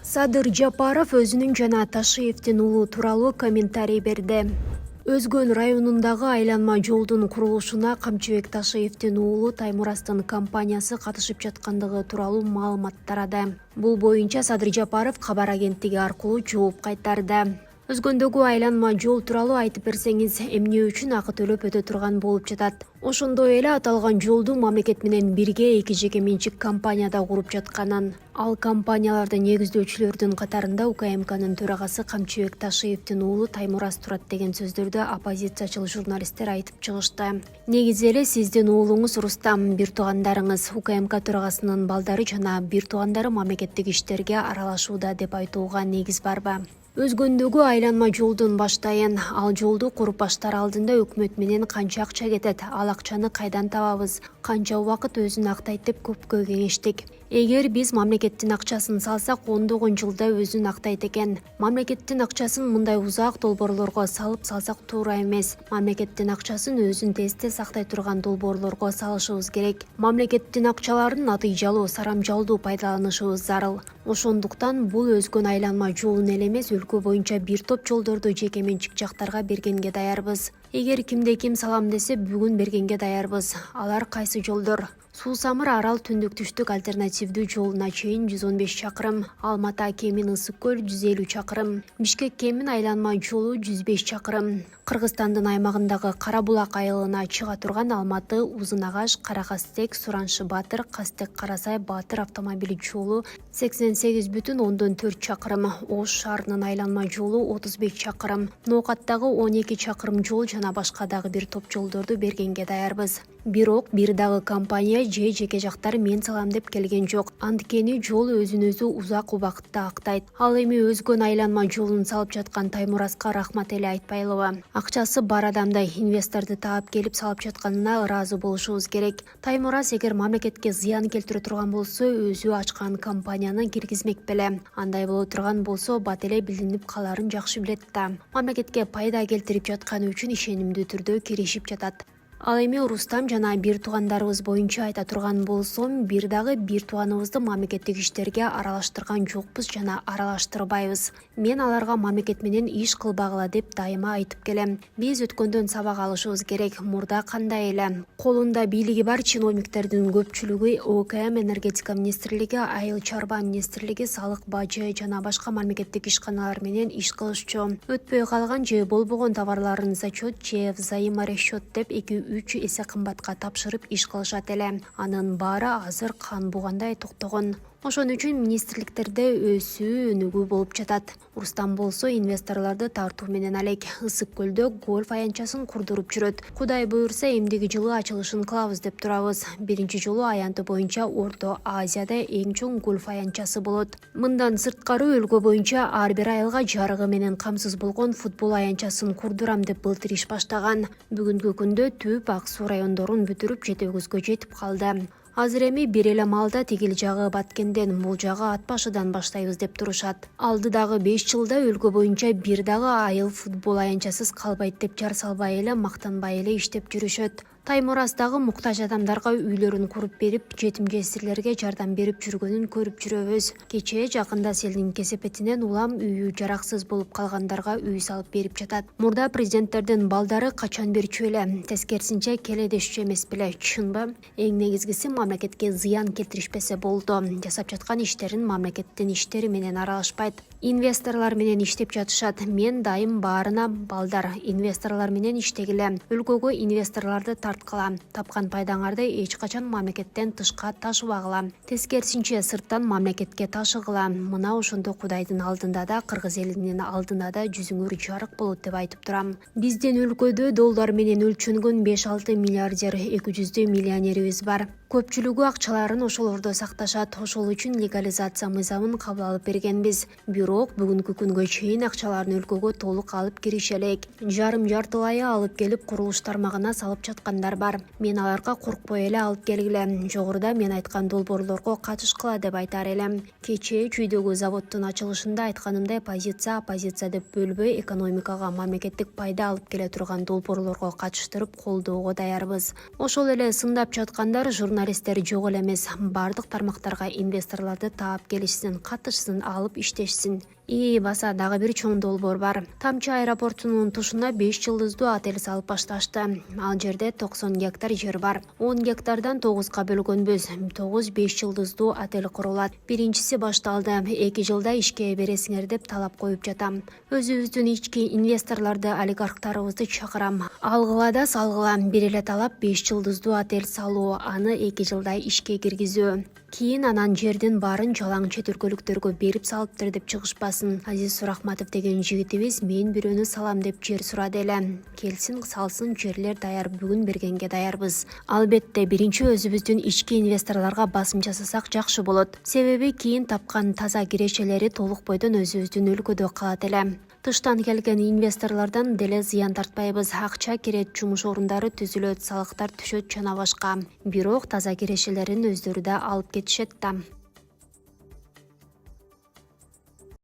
Садыр Жапаров өзүнүн жана Ташиевдин уулу тууралуу комментарий берди. Өзгөн районундагы айланма жолдун курулушуна Камчыбек Ташиевдин уулу Таймурастын компаниясы катышып жаткандыгы тууралуу маалымат тарады. Бул боюнча Садыр Жапаров кабар агенттиги аркылуу жооп кайтарды. Өзгөндөгү айланма жол тууралуу айтып берсеңиз, эмне үчүн акы төлөп өтө турган болуп жатат? Ошондой эле аталган жолду мамлекет менен бирге эки жеке менчик компанияда куруп жатканын, ал компаниялардын негиздөөчүлөрдүн катарында УКМКнын төрагасы Камчыбек Ташиевдин уулу Таймураз турат деген сөздөрдү оппозициячыл журналисттер айтып чыгышты. Негизи эле сиздин уулуңуз Рустам, бир туугандарыңыз УКМК төрагасынын балдары жана бир туугандары мамлекеттик иштерге аралашууда деп айтууга негиз барбы? Өзгөндөгү айланма жолдун баштайын, ал жолду куруп баштар алдында өкмөт менен канча акча кетет, ал акчаны кайдан табабыз, канча убакыт өзүн актайт деп көпкө кеңештик. Эгер биз мамлекеттин акчасын салсак, ондогон жылда өзүн актайт экен. Мамлекеттин акчасын мындай узак долбоорлорго салсак туура эмес. Мамлекеттин акчасын өзүн тез актай турган долбоорлорго салышыбыз керек. Мамлекеттин акчаларын натыйжалуу, сарамжалдуу пайдаланышыбыз зарыл. Ошондуктан бул өзгөн айланма жолун эле эмес, өлкө боюнча бир топ жолдорду жеке менчик жактарга бергенге даярбыз. Эгер кимде ким салам десе, бүгүн бергенге даярбыз. Алар кайсы жолдор? Суу-Самыр Арал түндүк-түштүк альтернативдүү жолуна чейин 115 чакырым, Алматы Кемин Ысык көл 150 чакырым, Бишкек Кемин айланма жолу 105 чакырым. Кыргызстандын аймагындагы Кара Булак айылына чыга турган Алматы Узун Агаш Каракастек Сураншы Батыр Кастек Карасай Батыр автомобиль жолу 88,4 чакырым, Ош шаарынын айланма жолу 35 чакырым, Ноокаттагы 12 чакырым жол жана башка дагы бир топ жолдорду бергенге даярбыз. Бирок бир дагы компания же жеке жактар мен салам деп келген жок. Анткени жол өзүн-өзү узак убакытта актайт. Ал эми өзгөн айланма жолун салып жаткан Таймуразга рахмат эле айтпайлыбы? Акчасы бар адамдай инвесторду таап келип салып жатканына ыраазы болушубуз керек. Таймураз эгер мамлекетке зыян келтире турган болсо, өзү ачкан компанияны киргизмек беле. Андай боло турган болсо, бат эле билинип каларын жакшы билет да. Мамлекетке пайда келтирип жатканы үчүн ишенимдүү түрдө киришип жатат. Ал эми Рустам жана бир туугандарыбыз боюнча айта турган болсом, бир дагы бир тууганыбызды мамлекеттик иштерге аралаштырган жокпуз жана аралаштырбайбыз. Мен аларга мамлекет менен иш кылбагыла деп дайыма айтып келем. Биз өткөндөн сабак алышыбыз керек. Мурда кандай эле колунда бийлиги бар чиновниктердин көпчүлүгү ОКМ энергетика министрлиги, айыл чарба министрлиги, салык бажы жана башка мамлекеттик ишканалар менен иш кылышчу. Өтпөй калган же болбогон товарларын зачет же взаиморасчет деп 2-3 эсе кымбатка тапшырып иш кылышат эле. Анын баары азыр кан бугандай токтогон. Ошон үчүн министрликтерде өсүү өнүгүү болуп жатат. Рустам болсо инвесторлорду тартуу менен алек. Ысык көлдө гольф аянтчасын курдуруп жүрөт. Кудай буйрса, эмдиги жылы ачылышын кылабыз деп турабыз. Биринчи жолу аянты боюнча Орто Азияда эң чоң гольф аянтчасы болот. Мындан сырткары өлкө боюнча ар бир айылга жарыгы менен камсыз болгон футбол аянтчасын курдурам деп былтыр иш баштаган. Бүгүнкү күндө Түп, Ак Суу райондорун бүтүрүп жетегүзгө жетип калды. Азыр эми бир эле малда тигил жагы Баткенден, бул жагы Ат башыдан баштайбыз деп турушат. Алдыдагы 5 жылда өлкө боюнча бир дагы айыл футбол аянтчасыз калбайт деп жар салбай эле, мактанбай эле иштеп жүрүшөт. Таймураздагы муктаж адамдарга үйлөрүн куруп берип, жетим жесирлерге жардам берип жүргөнүн көрүп жүрөбүз. Кечээ жакында селдин кесепетинен улам үйү жараксыз болуп калгандарга үй салып берип жатат. Мурда президенттердин балдары качан берчү эле, тескерисинче келедешчү эмес беле, чынбы? Эң негизгиси мамлекетке зыян келтиришпесе болду. Жасап жаткан иштерин мамлекеттин иштери менен аралашпайт. Инвесторлор менен иштеп жатышат. Мен дайым баарына балдар, инвесторлор менен иштегиле. Өлкөгө инвесторлорду тарткыла. Тапкан пайдаңарды эч качан мамлекеттен тышка ташыбагыла. Тескерисинче сырттан мамлекетке ташыгыла. Мына ошондо Кудайдын алдында да, кыргыз элинин алдында да жүзүңөр жарык болот деп айтып турам. Биздин өлкөдө доллар менен өлчөнгөн 5-6 миллиардер, 200 миллионерибиз бар. Көпчүлүгү акчаларын ошолордо сакташат. Ошол үчүн легализация мыйзамын кабыл алып бергенбиз. Бирок бүгүнкү күнгө чейин акчаларын өлкөгө толук алып кириши элек. Жарым-жартылайы алып келип курулуш тармагына салып жаткандар бар. Мен аларга коркпой эле алып келгиле. Жогоруда мен айткан долбоорлорго катышкыла деп айтар элем. Кечээ Чүйдөгү заводдун ачылышында айтканымдай, оппозиция деп бөлбөй, экономикага мамлекеттик пайда алып келе турган долбоорлорго катыштырып колдоого даярбыз. Ошол эле сындап жаткандар журналисттер жок эле эмес, бардык тармактарга инвесторлорду таап келишсин, катышсын, алып иштешсин. Баса дагы бир чоң долбоор бар. Тамчы аэропортунун тушуна 5 жылдыздуу отель салып башташты. Ал жерде 90 гектар жер бар. 10 гектардан 9га бөлгөнбүз. 9 5 жылдыздуу отель курулат. Биринчиси башталды. 2 жылда ишке бересиңер деп талап коюп жатам. Өзүбүздүн ички инвесторлорду, олигархтарыбызды чакырам. Алгыла да салгыла. Бир эле талап 5 жылдыздуу отель салуу, аны 2 жылда ишке киргизүү. Кийин анан жердин баарын жалаң чет өлкөлүктөргө берип салыптыр деп чыгышпасын. Азиз Сурахматов деген жигитибиз мен бирөөнү салам деп жер сурады эле. Келсин, салсын, жерлер даяр, бүгүн бергенге даярбыз. Албетте, биринчи өзүбүздүн ички инвесторлорго басым жасасак жакшы болот. Себеби кийин тапкан таза кирешелери толук бойдон өзүбүздүн өлкөдө калат эле. Тыштан келген инвесторлордон деле зыян тартпайбыз. Акча кирет, жумуш орундары түзүлөт, салыктар түшөт жана башка. Бирок таза кирешелерин өздөрү да алып кетишет да.